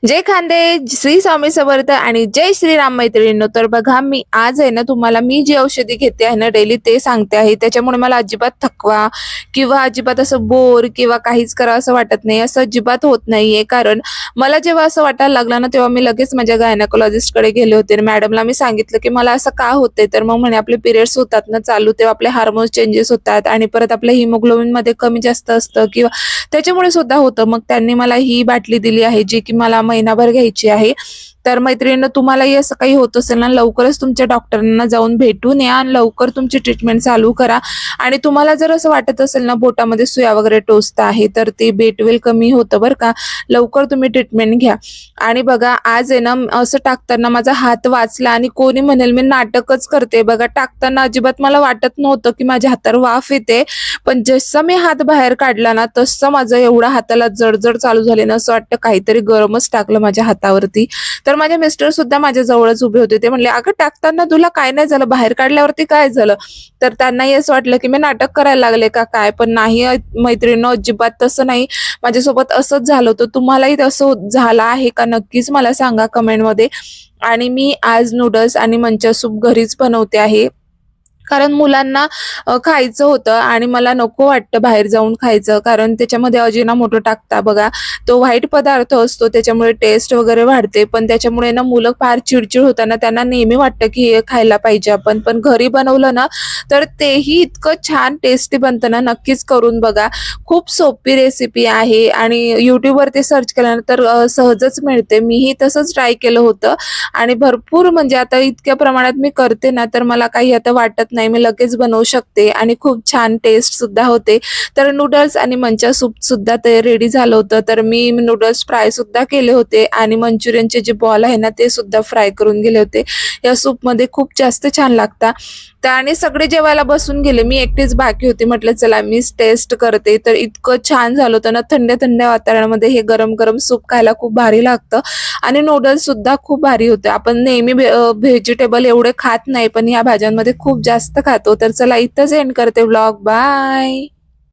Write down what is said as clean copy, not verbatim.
जय खांदे, श्री स्वामी समर्थ आणि जय श्रीराम मैत्रिणींनो. तर बघा, मी आज आहे ना तुम्हाला मी जी औषधी घेते आहे ना डेली ते सांगते आहे. त्याच्यामुळे मला अजिबात थकवा किंवा अजिबात असं बोर किंवा काहीच करावं असं वाटत नाही, असं अजिबात होत नाहीये. कारण मला जेव्हा असं वाटायला लागलं ना, तेव्हा मी लगेच माझ्या गायनेकोलॉजिस्टकडे गेले होते. मॅडमला मी सांगितलं की मला असं का होतंय, तर मग म्हणे आपले पिरियड्स होतात ना चालू, तेव्हा आपले हार्मोन्स चेंजेस होतात आणि परत आपल्या हिमोग्लोबिन मध्ये कमी जास्त असतं किंवा त्याच्यामुळे सुद्धा होतं. मग त्यांनी मला ही बाटली दिली आहे, जी की मला महिनाभर घ्यायची आहे. तर मैत्रिणींनो, तुम्हालाही असं काही होत असेल ना, लवकरच तुमच्या डॉक्टरांना जाऊन भेटून या आणि लवकर तुमची ट्रीटमेंट चालू करा. आणि तुम्हाला जर असं वाटत असेल ना बोटामध्ये सुया वगैरे टोचत आहे, तर ते बेटवेल कमी होतं बरं का. लवकर तुम्ही ट्रीटमेंट घ्या. आणि बघा, आज आहे ना असं टाकताना माझा हात वाचला आणि कोणी म्हणेल मी नाटकच करते. बघा, टाकताना अजिबात मला वाटत नव्हतं की माझ्या हातावर वाफ येते, पण जसं मी हात बाहेर काढला ना तसं माझं एवढा हाताला जडजड चालू झाले ना, असं वाटतं काहीतरी गरमच टाकलं माझ्या हातावरती. तर माझे मिस्टर सुद्धा माझ्या जवळच उभे होते. ते म्हणले, अगं टाकताना तुला काय नाही झालं, बाहेर काढल्यावरती काय झालं? तर त्यांनाही असं वाटलं की मी नाटक करायला लागले का काय, पण नाही मैत्रिणींनो, अजिबात तसं नाही. माझ्यासोबत असंच झालं होतं. तुम्हालाही तसं झालं आहे का, नक्कीच मला सांगा कमेंटमध्ये. आणि मी आज नूडल्स आणि मंचा सूप घरीच बनवते आहे. कारण मुलांना खायचं होतं आणि मला नको वाटतं बाहेर जाऊन खायचं, कारण त्याच्यामध्ये अजिनोमोटो टाकता बघा. तो व्हाईट पदार्थ असतो, त्याच्यामुळे टेस्ट वगैरे वाढते, पण त्याच्यामुळे ना मुलं फार चिडचिड होताना त्यांना नेहमी वाटतं की हे खायला पाहिजे आपण. पण घरी बनवलं ना तर तेही इतकं छान टेस्टी बनतं ना, नक्कीच करून बघा. खूप सोपी रेसिपी आहे आणि यूट्यूबवरती सर्च केल्यानंतर सहजच मिळते. मीही तसंच ट्राय केलं होतं आणि भरपूर, म्हणजे आता इतक्या प्रमाणात मी करते ना, तर मला काही आता वाटत नाही, मी लगेच बनवू शकते आणि खूप छान टेस्ट सुद्धा होते. तर नूडल्स आणि मंचा सूप सुद्धा ते रेडी झालं होतं. तर मी नूडल्स फ्राय सुद्धा केले होते आणि मंचुरियनचे जे बॉल आहे ना ते सुद्धा फ्राय करून गेले होते. या सूपमध्ये खूप जास्त छान लागतात. तर आणि सगळे जेवायला बसून गेले, मी एकटीच बाकी होते. म्हटलं चला मीच टेस्ट करते. तर इतकं छान झालं होतं ना, थंड थंड वातावरणामध्ये हे गरम गरम सूप खायला खूप भारी लागतं. आणि नूडल्स सुद्धा खूप भारी होते. आपण नेहमी व्हेजिटेबल एवढे खात नाही, पण या भाज्यांमध्ये खूप जास्त खातो. तर चला, इथंच एंड करते व्लॉग. बाय.